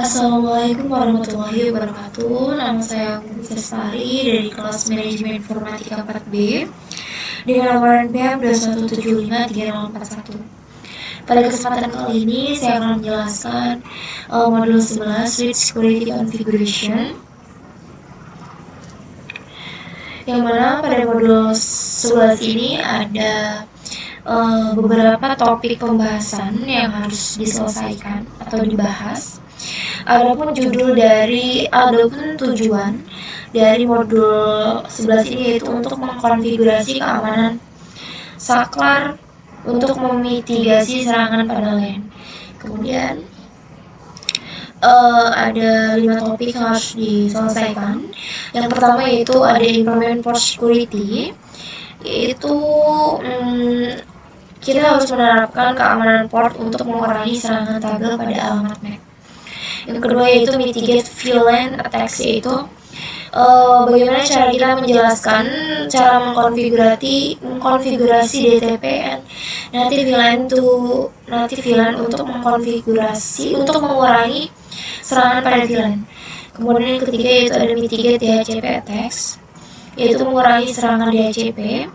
Assalamualaikum warahmatullahi wabarakatuh. Nama saya Putri Lestari dari kelas Manajemen Informatika 4B dengan nomor NPM 21753041. Pada kesempatan kali ini saya akan menjelaskan modul 11 Switch Security Configuration, yang mana pada modul 11 ini ada beberapa topik pembahasan yang harus diselesaikan atau dibahas. Adapun tujuan dari modul 11 ini yaitu untuk mengkonfigurasi keamanan saklar untuk memitigasi serangan pada LAN. Kemudian ada 5 topik yang harus diselesaikan. Yang pertama yaitu ada implement port security, yaitu kita harus menerapkan keamanan port untuk mengurangi serangan tabel pada alamat MAC. Yang kedua yaitu mitigate VLAN attacks, yaitu bagaimana cara kita menjelaskan cara mengkonfigurasi DTP native VLAN untuk mengkonfigurasi untuk mengurangi serangan pada VLAN. Kemudian yang ketiga yaitu ada mitigate DHCP attacks, yaitu mengurangi serangan DHCP.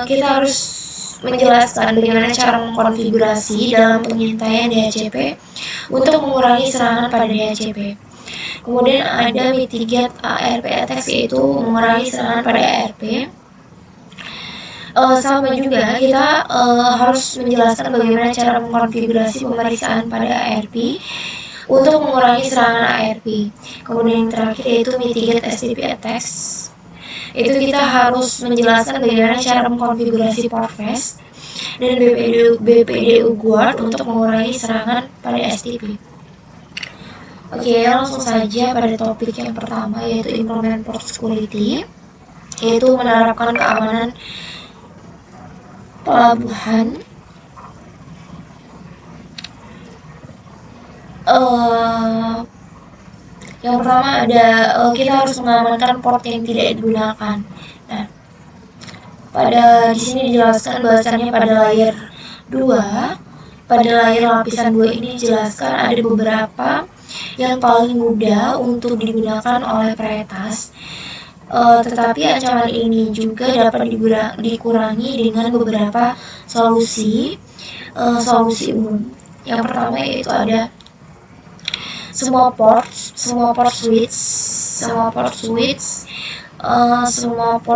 Kita harus menjelaskan bagaimana cara mengkonfigurasi dalam pengintaian DHCP untuk mengurangi serangan pada DHCP. Kemudian ada mitigate ARP attacks, yaitu mengurangi serangan pada ARP. Sama juga kita harus menjelaskan bagaimana cara mengkonfigurasi pemeriksaan pada ARP untuk mengurangi serangan ARP. Kemudian yang terakhir yaitu mitigate STP attacks, itu kita harus menjelaskan bagaimana cara mengkonfigurasi portfast dan BPDU guard untuk mengurangi serangan pada STP. Oke, langsung saja pada topik yang pertama yaitu implement port security, yaitu menerapkan keamanan pelabuhan. Yang pertama ada kita harus mengamankan port yang tidak digunakan. Nah, di sini dijelaskan bahwasannya pada layer 2, pada layer lapisan 2 ini dijelaskan ada beberapa yang paling mudah untuk digunakan oleh peretas. Tetapi ancaman ini juga dapat dikurangi dengan beberapa solusi umum. Yang pertama yaitu ada semua port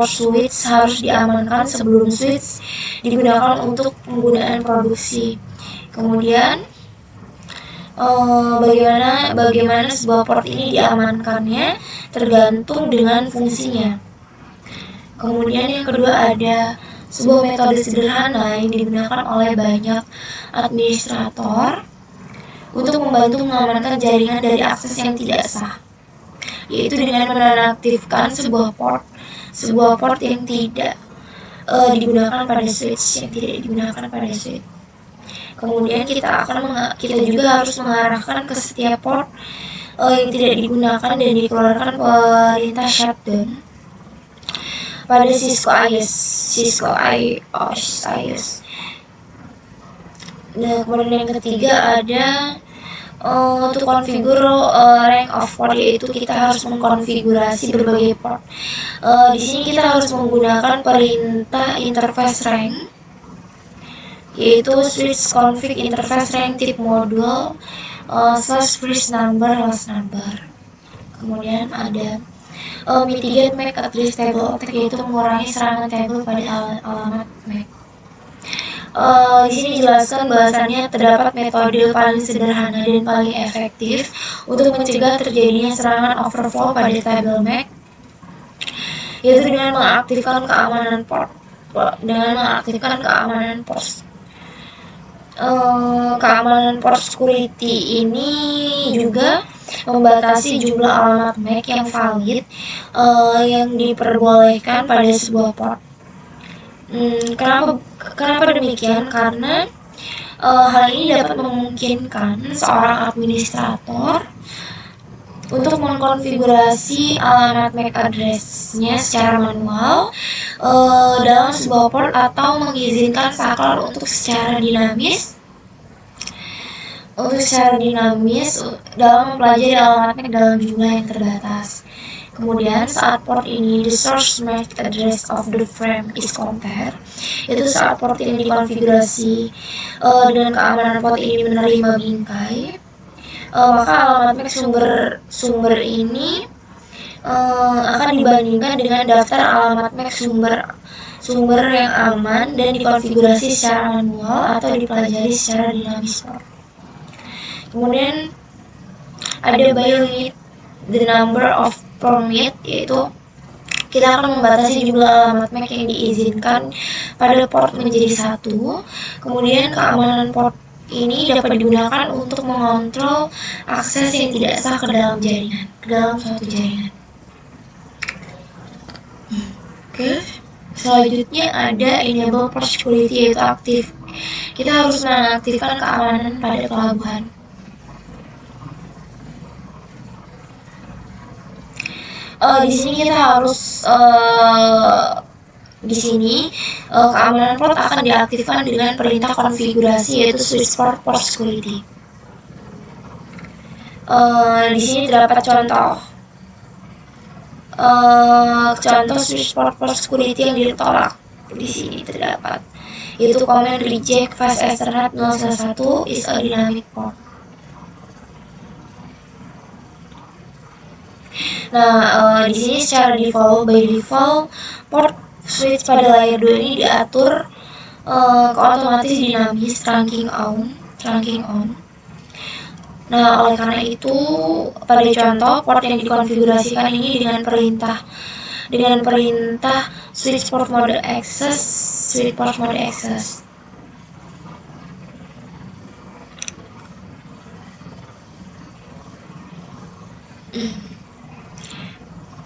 switch harus diamankan sebelum switch digunakan untuk penggunaan produksi. Kemudian bagaimana sebuah port ini diamankannya tergantung dengan fungsinya. Kemudian yang kedua ada sebuah metode sederhana yang digunakan oleh banyak administrator untuk membantu mengamankan jaringan dari akses yang tidak sah, yaitu dengan menonaktifkan sebuah port yang tidak digunakan pada switch, Kemudian kita juga harus mengarahkan ke setiap port yang tidak digunakan dan dikeluarkan perintah shutdown pada Cisco IOS. Nah, kemudian yang ketiga ada untuk configure rank of port, yaitu kita harus mengkonfigurasi berbagai port. Di sini kita harus menggunakan perintah interface rank, yaitu switch config interface rank tip module /first number last number. Kemudian ada mitigate MAC address table attack, yaitu mengurangi serangan tabel pada alamat MAC. Di sini dijelaskan bahwasannya terdapat metode paling sederhana dan paling efektif untuk mencegah terjadinya serangan overflow pada tabel MAC, yaitu dengan mengaktifkan keamanan port. Keamanan port security ini juga membatasi jumlah alamat MAC yang valid yang diperbolehkan pada sebuah port. Kenapa demikian? Karena hal ini dapat memungkinkan seorang administrator untuk mengkonfigurasi alamat MAC address-nya secara manual dalam sebuah port atau mengizinkan saklar untuk secara dinamis untuk secara dinamis dalam mempelajari alamat MAC dalam jumlah yang terbatas. Kemudian saat port ini the source MAC address of the frame is compared, yaitu saat port ini dikonfigurasi dengan keamanan port ini menerima bingkai, maka alamat MAC sumber ini akan dibandingkan dengan daftar alamat MAC sumber yang aman dan dikonfigurasi secara manual atau dipelajari secara dinamis port. Kemudian ada by limit the number of permit, yaitu kita akan membatasi jumlah alamat MAC yang diizinkan pada port menjadi 1. Kemudian keamanan port ini dapat digunakan untuk mengontrol akses yang tidak sah ke dalam jaringan, ke dalam suatu jaringan. Oke. Selanjutnya ada enable port security, yaitu aktif. Kita harus mengaktifkan keamanan pada pelabuhan. Di sini kita harus keamanan port akan diaktifkan dengan perintah konfigurasi, yaitu switch port security. Di sini terdapat contoh switch port security yang ditolak. Di sini terdapat, yaitu command reject fast ethernet 011 is a dynamic port. Nah, di sini secara by default port switch pada layer 2 ini diatur otomatis dinamis trunking on. Nah, oleh karena itu pada contoh port yang dikonfigurasikan ini dengan perintah switch port mode access.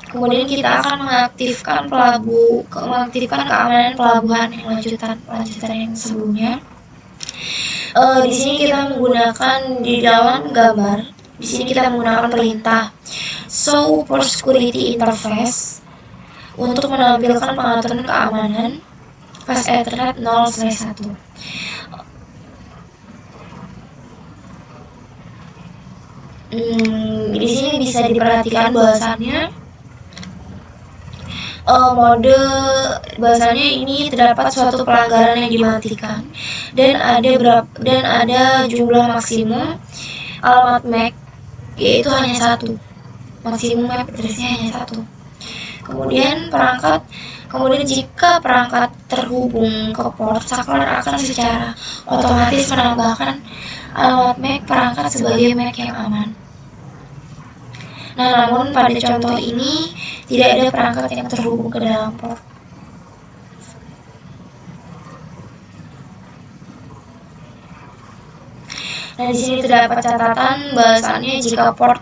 Kemudian kita akan mengaktifkan keamanan pelabuhan yang lanjutan yang sebelumnya. Di sini kita menggunakan di dalam gambar. Di sini kita menggunakan perintah show port security interface untuk menampilkan pengaturan keamanan fast ethernet 0/1. Di sini bisa diperhatikan bahwasannya bahasanya ini terdapat suatu pelanggaran yang dimatikan dan ada jumlah maksimum alamat MAC, yaitu hanya 1. Maksimum MAC address-nya hanya 1. Kemudian jika perangkat terhubung ke port, saklar akan secara otomatis menambahkan alamat MAC perangkat sebagai MAC yang aman. Nah, namun pada contoh ini tidak ada perangkat yang terhubung ke dalam port. Nah, di sini terdapat catatan bahwasannya jika port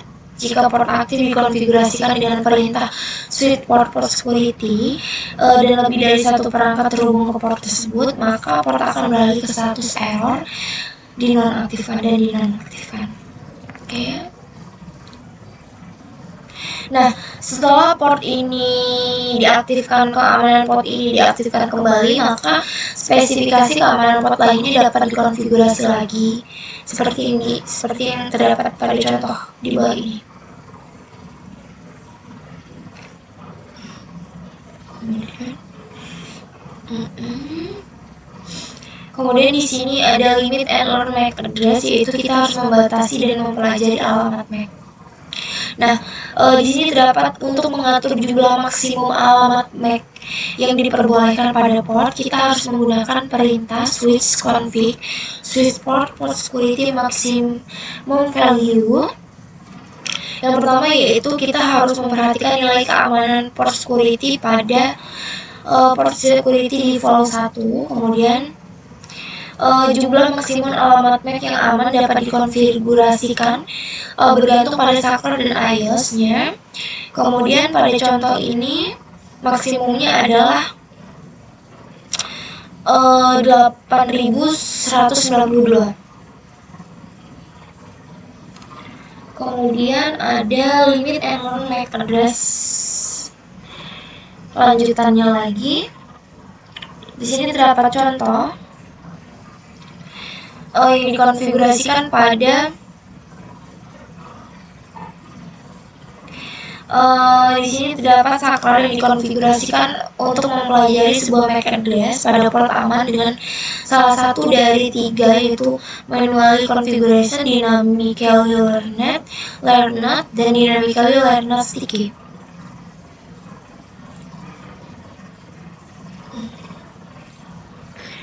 aktif dikonfigurasikan dengan perintah switch port security dan lebih dari satu perangkat terhubung ke port tersebut, maka port akan beralih ke status error, dinonaktifkan. Oke. Nah, setelah port ini diaktifkan, keamanan port ini diaktifkan kembali, maka spesifikasi keamanan port lainnya dapat dikonfigurasi lagi seperti yang terdapat pada contoh di bawah ini. Kemudian di sini ada limit and learn MAC address, yaitu kita harus membatasi dan mempelajari alamat MAC. Nah, di sini terdapat untuk mengatur jumlah maksimum alamat MAC yang diperbolehkan pada port, kita harus menggunakan perintah switch config switch port security maximum value. Yang pertama yaitu kita harus memperhatikan nilai keamanan port security pada port security default 1. Kemudian jumlah maksimum alamat MAC yang aman dapat dikonfigurasikan bergantung pada saklar dan IOS-nya. Kemudian pada contoh ini maksimumnya adalah 8192. Kemudian ada limit and learn MAC address lanjutannya lagi. Di sini terdapat contoh yang dikonfigurasikan pada di sini terdapat saklar yang dikonfigurasikan untuk mempelajari sebuah MAC address pada port aman dengan salah satu dari tiga, yaitu manually configuration, dynamically learned, dan dynamically learned sticky.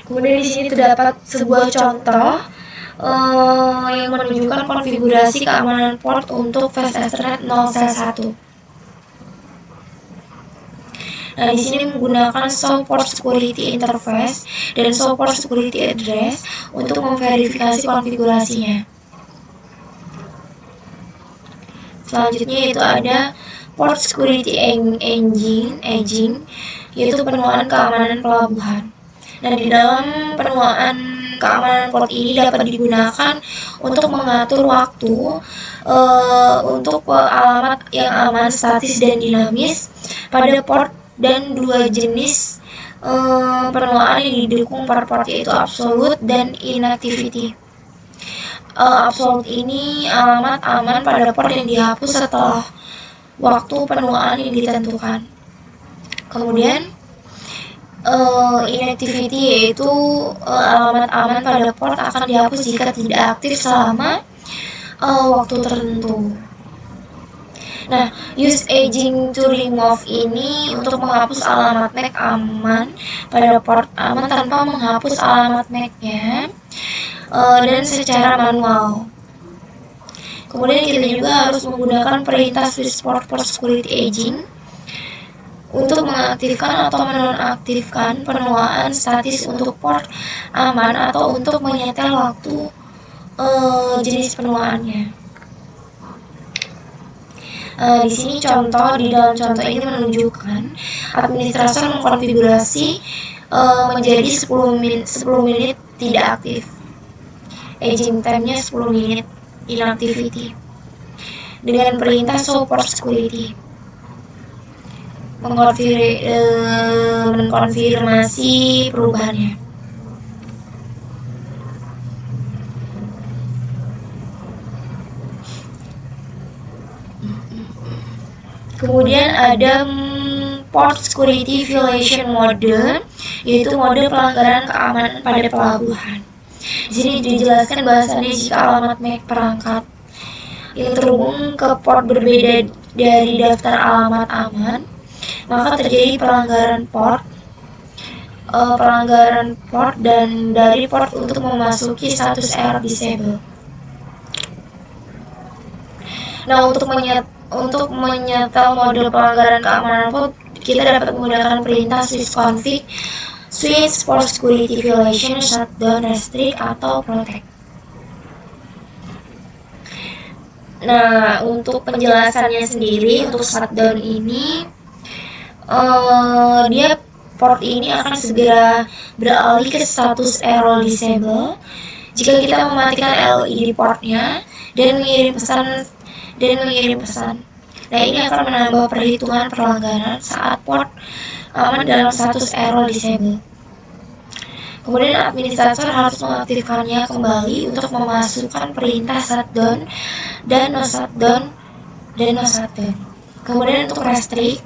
Kemudian di sini terdapat sebuah contoh yang menunjukkan konfigurasi keamanan port untuk Fast Ethernet 0C1. Nah, di sini menggunakan Show Port Security Interface dan Show Port Security Address untuk memverifikasi konfigurasinya. Selanjutnya yaitu ada Port Security Aging, yaitu penuaan keamanan pelabuhan. Nah, di dalam penuaan keamanan port ini dapat digunakan untuk mengatur waktu untuk alamat yang aman, statis, dan dinamis pada port, dan dua jenis penuaan yang didukung per port, yaitu absolute dan inactivity. Absolute ini alamat aman pada port yang dihapus setelah waktu penuaan yang ditentukan. Kemudian inactivity yaitu alamat aman pada port akan dihapus jika tidak aktif selama waktu tertentu. Nah, use aging to remove ini untuk menghapus alamat MAC aman pada port aman tanpa menghapus alamat MAC-nya dan secara manual. Kemudian kita juga harus menggunakan perintah switch port security aging untuk mengaktifkan atau menonaktifkan penuaan statis untuk port aman atau untuk menyetel waktu jenis penuaannya. Di sini di dalam contoh ini menunjukkan administrator mengkonfigurasi menjadi 10 menit tidak aktif, aging time-nya 10 menit inactivity, dengan perintah show port security mengkonfirmasi perubahannya. Kemudian ada port security violation mode, yaitu mode pelanggaran keamanan pada pelabuhan. Di sini dijelaskan bahwasannya jika alamat MAC perangkat yang terhubung ke port berbeda dari daftar alamat aman, maka terjadi pelanggaran port dan dari port untuk memasuki status error disable. Nah, untuk menyetel mode pelanggaran keamanan port, kita dapat menggunakan perintah switch port security violation, shutdown, restrict, atau protect. Nah, untuk penjelasannya sendiri, untuk shutdown ini dia port ini akan segera beralih ke status error disable jika kita mematikan LED portnya dan mengirim pesan. Nah, ini akan menambah perhitungan pelanggaran saat port aman dalam status error disable. Kemudian administrator harus mengaktifkannya kembali untuk memasukkan perintah shutdown dan no shutdown. Kemudian untuk restrict,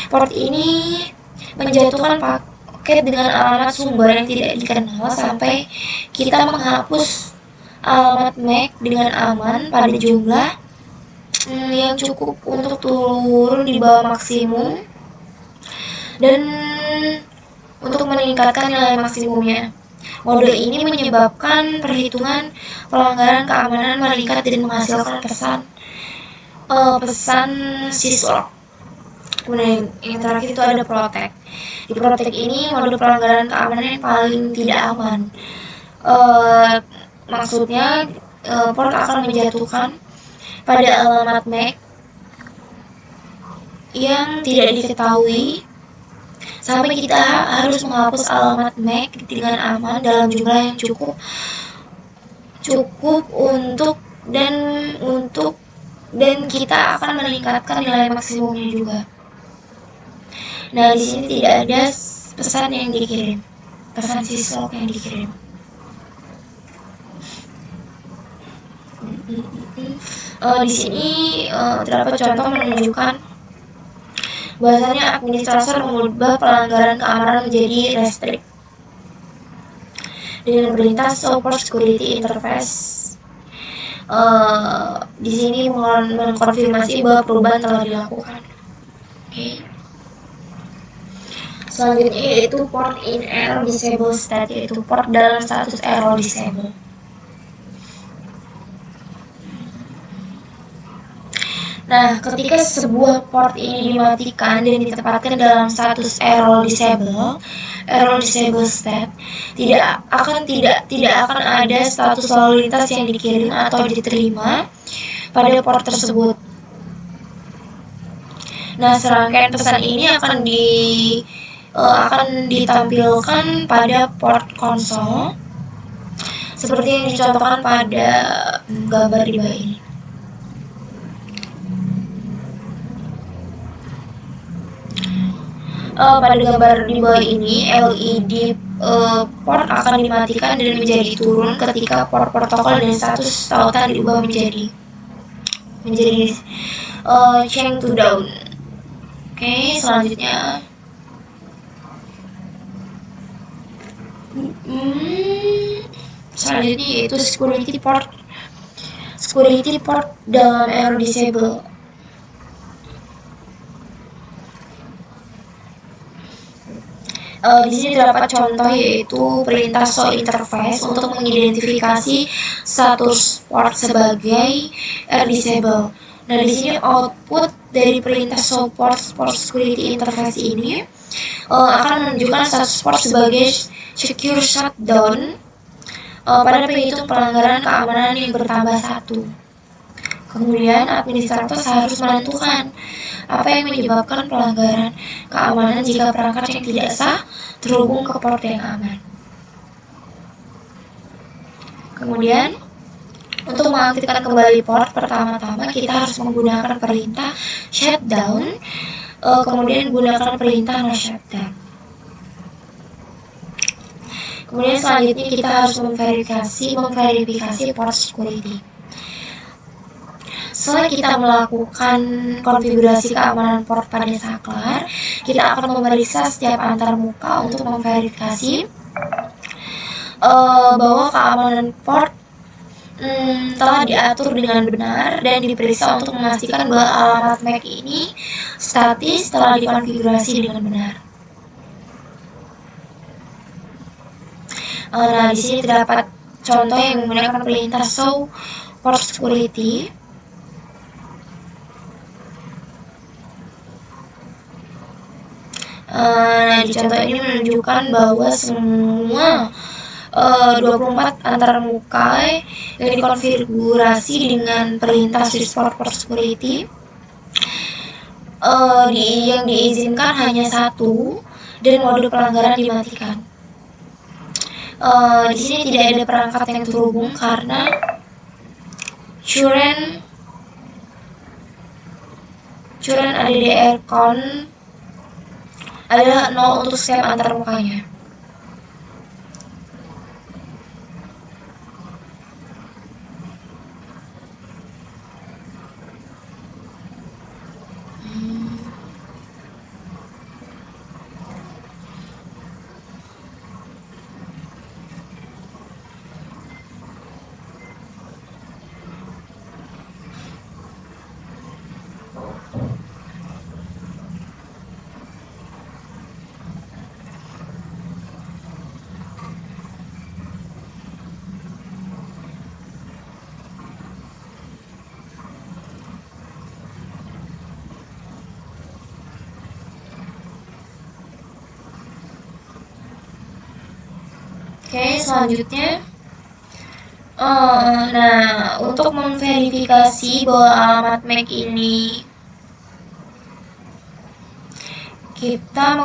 port ini menjatuhkan paket dengan alamat sumber yang tidak dikenal sampai kita menghapus alamat MAC dengan aman pada jumlah yang cukup untuk turun di bawah maksimum dan untuk meningkatkan nilai maksimumnya. Mode ini menyebabkan perhitungan pelanggaran keamanan meningkat dan menghasilkan pesan syslog. Kemudian yang terakhir itu ada protect. Di protect ini mode pelanggaran keamanan yang paling tidak aman. Maksudnya port akan menjatuhkan pada alamat MAC yang tidak diketahui sampai kita harus menghapus alamat MAC dengan aman dalam jumlah yang cukup dan kita akan meningkatkan nilai maksimumnya juga. Nah, di sini tidak ada pesan syslog yang dikirim. Di sini terdapat contoh menunjukkan bahwasanya administrator mengubah pelanggaran keamanan menjadi restrict dengan perintah support security interface. Di sini mengkonfirmasi bahwa perubahan telah dilakukan. Selanjutnya yaitu port in error disable state, yaitu port dalam status error disable. Nah, ketika sebuah port ini dimatikan dan ditempatkan dalam status error disable state, tidak akan ada status lalu lintas yang dikirim atau diterima pada port tersebut. Nah, serangkaian pesan ini akan ditampilkan pada port console seperti yang dicontohkan pada gambar di bawah ini. Pada gambar di bawah ini, LED port akan dimatikan dan menjadi turun ketika port protokol dan status tautan diubah menjadi change to down. Oke, selanjutnya yaitu security port dalam error disable. Di sini terdapat contoh yaitu perintah show interface untuk mengidentifikasi status port sebagai error disable. Nah, di sini output dari perintah show port security interface ini akan menunjukkan status port sebagai secure shutdown pada penghitung pelanggaran keamanan yang bertambah 1. Kemudian administrator harus menentukan apa yang menyebabkan pelanggaran keamanan jika perangkat yang tidak sah terhubung ke port yang aman. Kemudian untuk mengaktifkan kembali port, pertama-tama kita harus menggunakan perintah shutdown, kemudian gunakan perintah no shutdown. Kemudian selanjutnya kita harus memverifikasi port security. Setelah kita melakukan konfigurasi keamanan port pada saklar, kita akan memeriksa setiap antarmuka untuk memverifikasi bahwa keamanan port telah diatur dengan benar dan diperiksa untuk memastikan bahwa alamat MAC ini statis telah dikonfigurasi dengan benar. Nah, di sini terdapat contoh yang menggunakan perintah show port security. Nah, di contoh ini menunjukkan bahwa semua 24 antarmuka yang dikonfigurasi dengan perintah switch port security yang diizinkan hanya 1 dan mode pelanggaran dimatikan. Di sini tidak ada perangkat yang terhubung karena current ADDR count adalah 0 untuk setiap antarmukanya. Oke, selanjutnya nah, untuk memverifikasi bahwa alamat MAC ini kita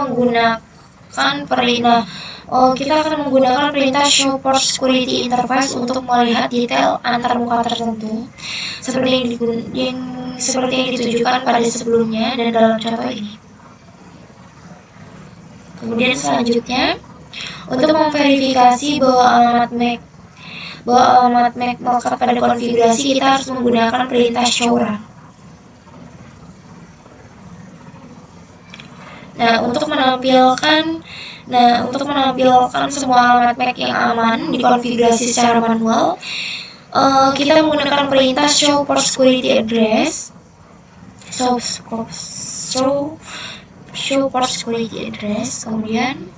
akan menggunakan perintah show port security interface untuk melihat detail antarmuka tertentu seperti yang ditujukan pada sebelumnya dan dalam contoh ini. Kemudian selanjutnya untuk memverifikasi bahwa alamat MAC bahwa alamat MAC melekat pada konfigurasi, kita harus menggunakan perintah showrun. Nah, untuk menampilkan semua alamat MAC yang aman dikonfigurasi secara manual, kita menggunakan perintah show port security address. Show port security address. Kemudian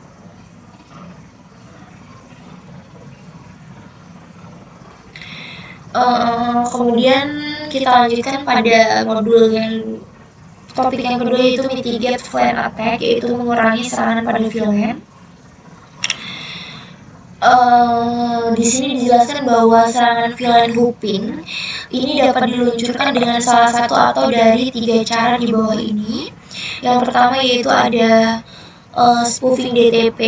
kita lanjutkan pada modul topik yang kedua, yaitu mitigate VLAN attack, yaitu mengurangi serangan pada VLAN. Di sini dijelaskan bahwa serangan VLAN hooping ini dapat diluncurkan dengan salah satu atau dari 3 cara di bawah ini. Yang pertama yaitu ada spoofing DTP.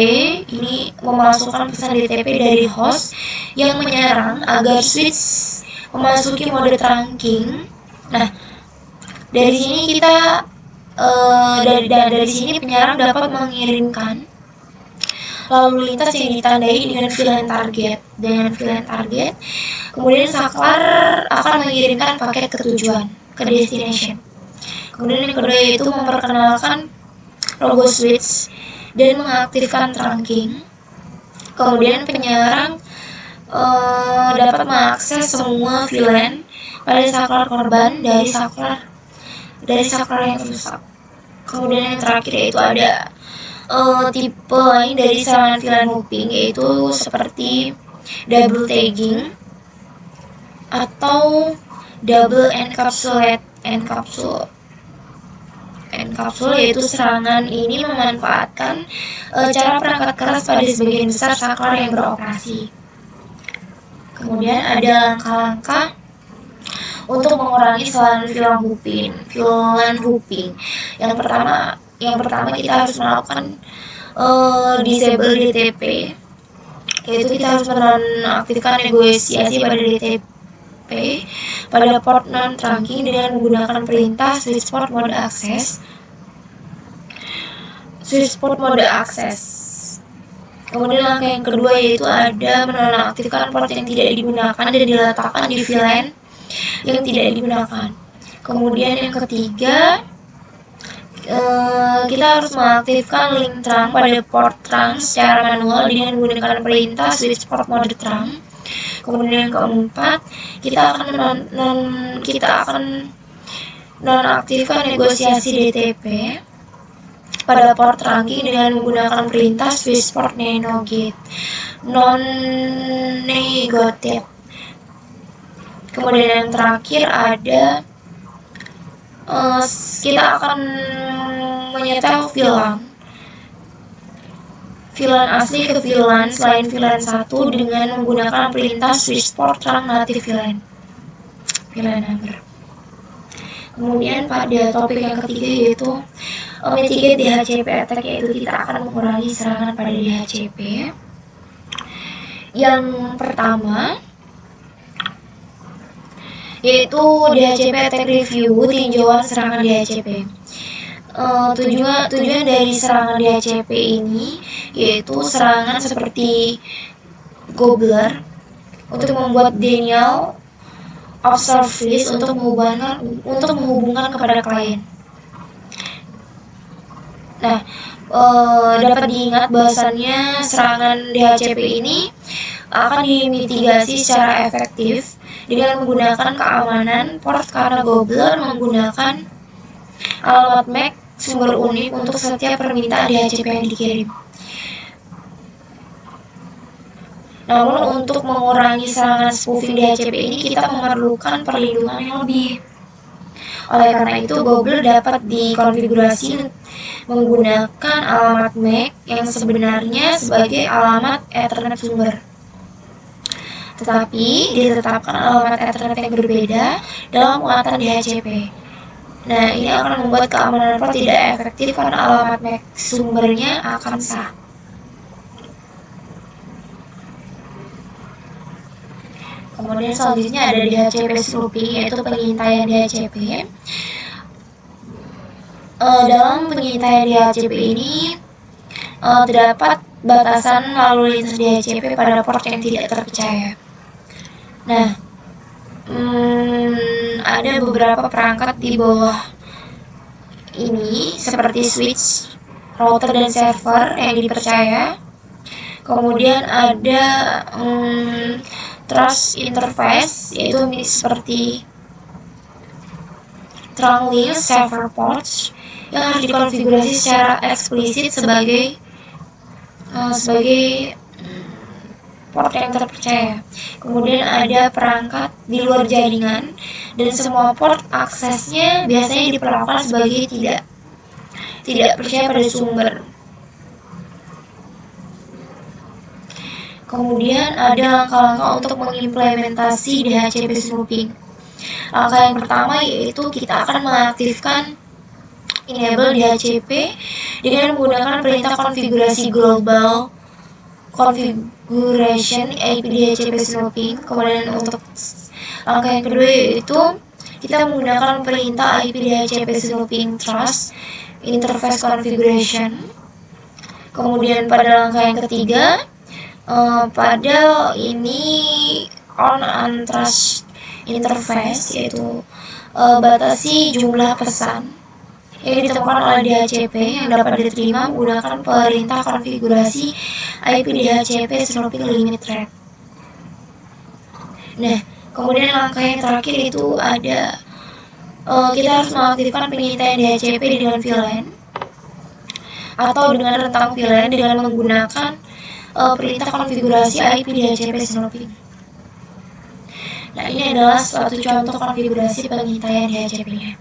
Ini memasukkan pesan DTP dari host yang menyerang agar switch memasuki mode trunking. Nah, dari sini dari sini penyerang dapat mengirimkan lalu lintas yang ditandai dengan VLAN target. Kemudian saklar akan mengirimkan paket ke tujuan, ke destination. Kemudian yang kedua yaitu memperkenalkan logo switch dan mengaktifkan trunking. Kemudian penyerang dapat mengakses semua VLAN pada saklar korban dari saklar yang rusak. Kemudian yang terakhir yaitu ada tipe lain dari serangan VLAN hooping, yaitu seperti double tagging atau double encapsulate, yaitu serangan ini memanfaatkan cara perangkat keras pada sebagian besar saklar yang beroperasi. Kemudian ada langkah-langkah untuk mengurangi serangan VLAN hooping. Yang pertama kita harus melakukan disable DTP, yaitu kita harus menonaktifkan negosiasi pada DTP pada port non trunking dengan menggunakan perintah switch port mode access. Kemudian langkah yang kedua yaitu ada menonaktifkan port yang tidak digunakan dan diletakkan di VLAN yang tidak digunakan. Kemudian yang ketiga, kita harus mengaktifkan link trunk pada port trunk secara manual dengan menggunakan perintah switch port mode trunk. Kemudian yang keempat, kita akan nonaktifkan negosiasi DTP pada port trunking dengan menggunakan perintah switch port non-negotiate. Kemudian yang terakhir ada kita akan menyetel VLAN asli ke VLAN selain VLAN 1 dengan menggunakan perintah switch port trunk native VLAN number. Kemudian pada topik yang ketiga yaitu mitigate DHCP attack, yaitu kita akan mengurangi serangan pada DHCP. Yang pertama yaitu DHCP attack review, tinjauan serangan DHCP. Tujuan dari serangan DHCP ini yaitu serangan seperti Gobbler untuk membuat denial of service untuk menghubungkan kepada klien. Nah, dapat diingat bahwasannya serangan DHCP ini akan dimitigasi secara efektif dengan menggunakan keamanan port, karena Gobbler menggunakan alamat MAC sumber unik untuk setiap permintaan DHCP yang dikirim. Namun untuk mengurangi serangan spoofing DHCP ini kita memerlukan perlindungan yang lebih. Oleh karena itu, Gobbler dapat dikonfigurasi menggunakan alamat MAC yang sebenarnya sebagai alamat Ethernet sumber. Tetapi ditetapkan alamat Ethernet yang berbeda dalam muatan DHCP. Nah, ini akan membuat keamanan port tidak efektif karena alamat MAC sumbernya akan sah. Kemudian selanjutnya ada DHCP spoofing, yaitu pengintaian DHCP. Dalam pengintaian DHCP ini terdapat batasan lalu lintas DHCP pada port yang tidak terpercaya. Nah, ada beberapa perangkat di bawah ini seperti switch, router dan server yang dipercaya. Kemudian ada trust interface, yaitu seperti trunk link, server ports yang harus dikonfigurasi secara eksplisit sebagai port yang terpercaya. Kemudian ada perangkat di luar jaringan, dan semua port aksesnya biasanya diperlakukan sebagai tidak percaya pada sumber. Kemudian ada langkah-langkah untuk mengimplementasi DHCP snooping. Langkah yang pertama yaitu kita akan mengaktifkan enable DHCP dengan menggunakan perintah konfigurasi global configuration IP DHCP snooping. Kemudian untuk langkah yang kedua yaitu kita menggunakan perintah IP DHCP snooping trust interface configuration. Kemudian pada langkah yang ketiga, pada ini on untrust interface, yaitu batasi jumlah pesan yang ditemukan oleh DHCP yang dapat diterima menggunakan perintah konfigurasi IP DHCP snooping limit rate. Nah, kemudian langkah yang terakhir itu ada kita harus mengaktifkan pengintaian DHCP dengan VLAN atau dengan rentang VLAN dengan menggunakan perintah konfigurasi IP DHCP snooping. Nah, ini adalah suatu contoh konfigurasi pengintaian DHCP-nya.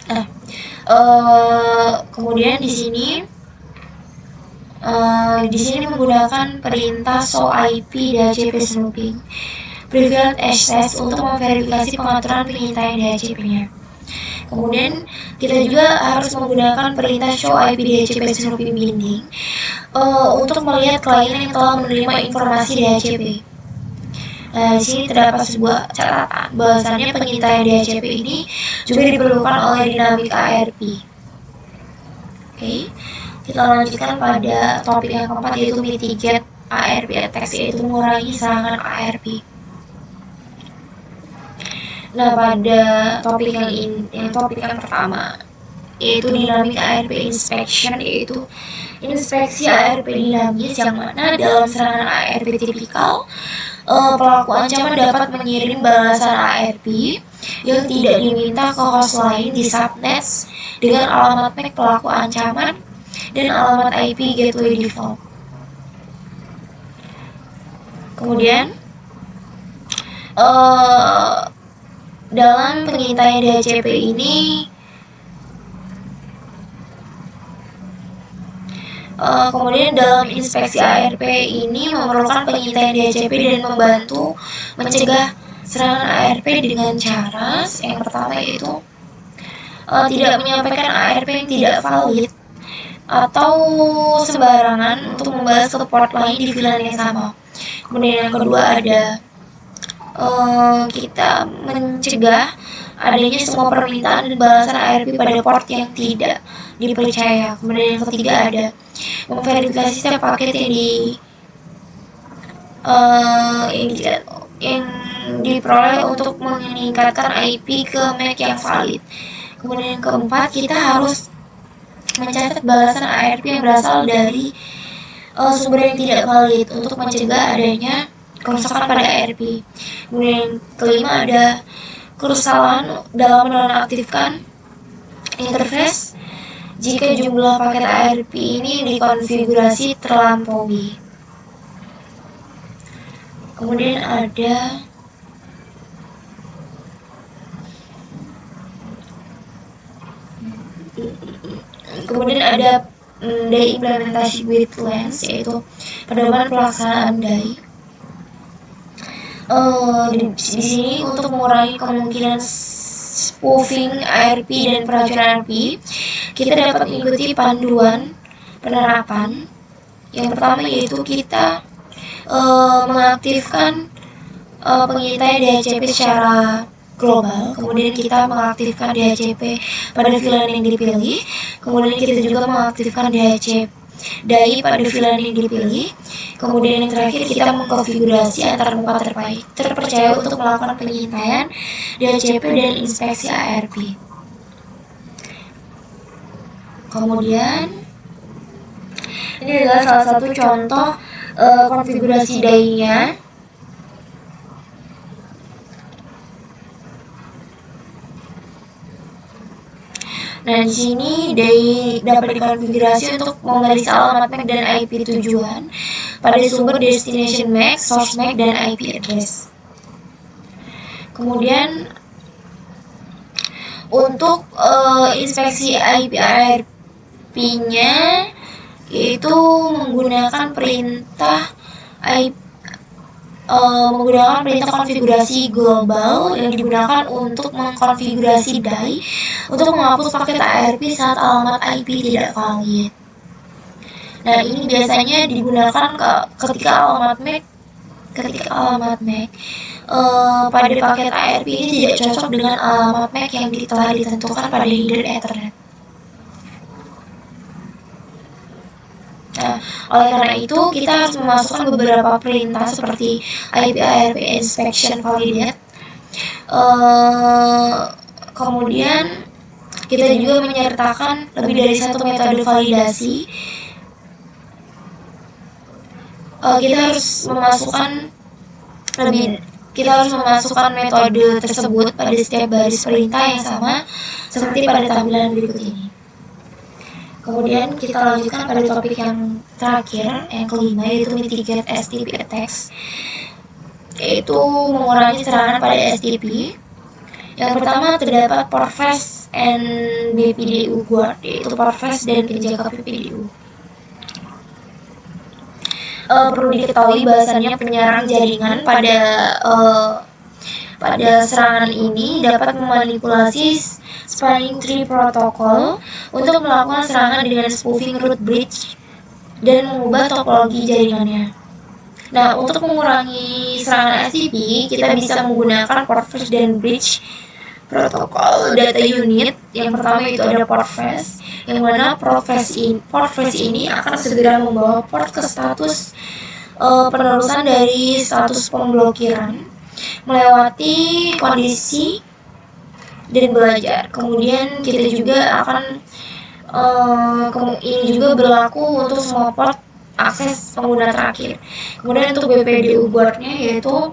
Nah, kemudian di sini menggunakan perintah show IP DHCP snooping private access untuk memverifikasi pengaturan pengintaian DHCP-nya. Kemudian kita juga harus menggunakan perintah show IP DHCP snooping binding untuk melihat klien yang telah menerima informasi DHCP. Nah, di sini terdapat sebuah catatan bahwasannya pengintaian DHCP ini juga diperlukan oleh dynamic ARP. Oke, kita lanjutkan pada topik yang keempat yaitu mitigate ARP attacks, yaitu mengurangi serangan ARP. Nah, pada topik yang pertama yaitu dynamic ARP inspection, yaitu inspeksi ARP dinamis yang mana dalam serangan ARP tipikal pelaku ancaman dapat mengirim balasan ARP yang tidak diminta ke host lain di subnets dengan alamat MAC pelaku ancaman dan alamat IP gateway default. Kemudian dalam pengintaian DHCP ini kemudian dalam inspeksi ARP ini memerlukan pengintaian DHCP dan membantu mencegah serangan ARP dengan cara yang pertama yaitu tidak menyampaikan ARP yang tidak valid atau sembarangan untuk membalas ke port lain di VLAN yang sama. Kemudian yang kedua ada kita mencegah adanya semua permintaan dan balasan ARP pada port yang tidak dipercaya. Kemudian yang ketiga ada memverifikasi setiap paket yang diperoleh untuk meningkatkan IP ke MAC yang valid. Kemudian yang keempat, kita harus mencatat balasan ARP yang berasal dari sumber yang tidak valid untuk mencegah adanya kerusakan pada ARP. Kemudian yang kelima ada kesalahan dalam menonaktifkan interface jika jumlah paket ARP ini dikonfigurasi terlampaui. Kemudian ada DAI implementasi with lens, yaitu pedoman pelaksanaan DAI. Di sini untuk mengurangi kemungkinan spoofing ARP dan peracunan ARP, kita dapat mengikuti panduan penerapan. Yang pertama yaitu kita mengaktifkan pengintaian DHCP secara global. Kemudian kita mengaktifkan DHCP pada VLAN yang dipilih. Kemudian kita juga mengaktifkan DHCP dai pada VLAN yang dipilih. Kemudian yang terakhir kita mengkonfigurasi antarmuka terpercaya untuk melakukan pengintaian DHCP dan inspeksi ARP. Kemudian ini adalah salah satu contoh konfigurasi DAI-nya. Nah, di sini DAI dapat dikonfigurasi untuk memeriksa alamat MAC dan IP tujuan pada sumber destination MAC, source MAC, dan IP address. Kemudian untuk inspeksi IP ARP-nya yaitu menggunakan perintah konfigurasi global yang digunakan untuk mengkonfigurasi DAI untuk menghapus paket ARP saat alamat IP tidak valid. Nah, ini biasanya digunakan ketika alamat MAC pada paket ARP ini tidak cocok dengan alamat MAC yang telah ditentukan pada header Ethernet. Nah, oleh karena itu kita harus memasukkan beberapa perintah seperti IP ARP inspection validate. Kemudian kita juga menyertakan lebih dari satu metode validasi. Kita harus memasukkan metode tersebut pada setiap baris perintah yang sama seperti pada tampilan berikut ini. Kemudian kita lanjutkan pada topik yang terakhir, yang kelima, yaitu mitigate STP attacks, yaitu mengurangi serangan pada STP. Yang pertama terdapat Portfast and BPDU guard, yaitu Portfast dan penjaga BPDU. Perlu diketahui bahasanya penyerang jaringan pada serangan ini dapat memanipulasi spanning tree protocol untuk melakukan serangan dengan spoofing root bridge dan mengubah topologi jaringannya. Nah, untuk mengurangi serangan STP, kita bisa menggunakan Portfast dan bridge protokol data unit. Yang pertama itu ada Portfast, yang mana Portfast ini akan segera membawa port ke status penerusan dari status pemblokiran melewati kondisi dan belajar. Kemudian kita juga akan ini juga berlaku untuk semua port akses pengguna terakhir. Kemudian untuk BPDU guard-nya yaitu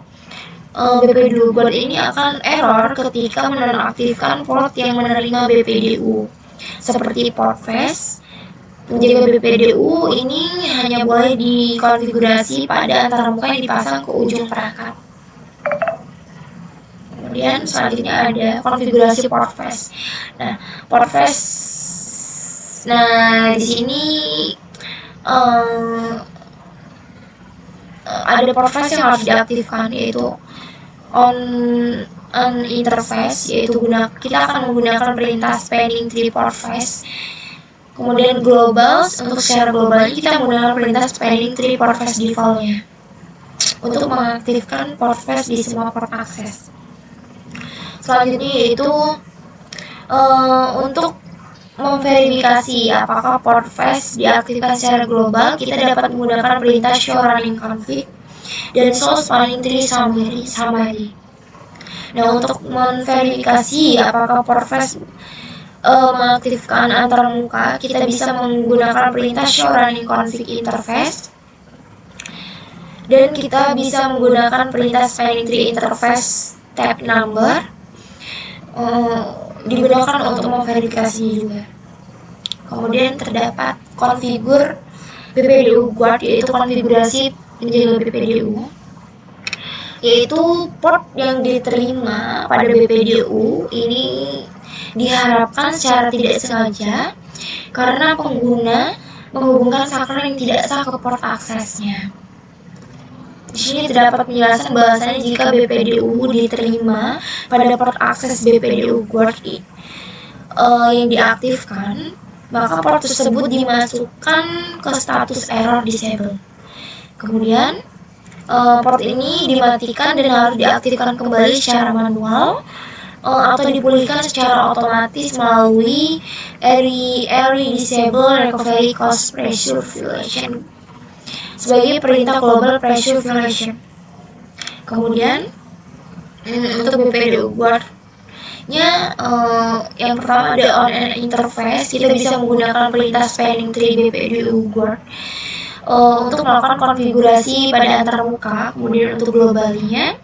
BPDU guard ini akan error ketika menonaktifkan port yang menerima BPDU seperti Portfast. Penjaga BPDU ini hanya boleh dikonfigurasi pada antarmuka yang dipasang ke ujung perangkat. Kemudian selanjutnya ada konfigurasi Portfast. Nah, di sini ada Portfast yang harus diaktifkan, yaitu on interface, yaitu kita akan menggunakan perintah spanning tree Portfast. Kemudian global, untuk secara global kita menggunakan perintah spanning tree Portfast default-nya untuk mengaktifkan Portfast di semua port akses. Selanjutnya yaitu untuk memverifikasi apakah Portfast diaktifkan secara global, kita dapat menggunakan perintah show running config dan show spanning tree summary. Nah, untuk memverifikasi apakah Portfast mengaktifkan antarmuka, kita bisa menggunakan perintah show running config interface, dan kita bisa menggunakan perintah spanning tree interface tab number digunakan untuk memverifikasi juga. Kemudian terdapat konfigur BPDU guard, yaitu konfigurasi penjaga BPDU, yaitu port yang diterima pada BPDU ini diharapkan secara tidak sengaja karena pengguna menghubungkan saklar yang tidak sah ke port aksesnya. Di sini terdapat penjelasan bahasanya jika BPDU diterima pada port akses BPDU guard yang diaktifkan, maka port tersebut dimasukkan ke status error disable. Kemudian port ini dimatikan dan harus diaktifkan kembali secara manual atau dipulihkan secara otomatis melalui Early Disable Recovery Cost Pressure Violation sebagai perintah Global Pressure Violation. Kemudian untuk BPDU guard-nya yang pertama ada on and interface. Kita bisa menggunakan perintah spanning tree BPDU guard untuk melakukan konfigurasi pada antarmuka. Kemudian untuk globalnya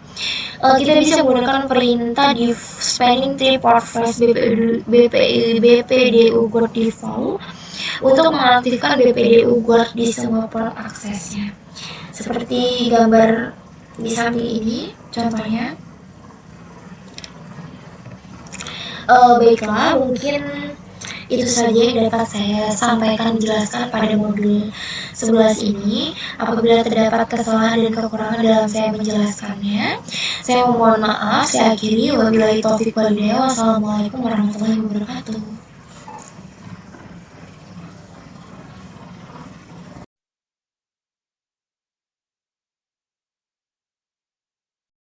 kita bisa menggunakan perintah di spanning tree port phrase BPDU guard default untuk mengaktifkan BPDU guard di semua port aksesnya. Seperti gambar di samping ini contohnya. Baiklah, mungkin itu saja yang dapat saya sampaikan jelaskan pada modul 11 ini. Apabila terdapat kesalahan dan kekurangan dalam saya menjelaskannya, saya mohon maaf. Saya akhiri. Wabillahi taufiq wal hidayah. Wassalamualaikum warahmatullahi wabarakatuh.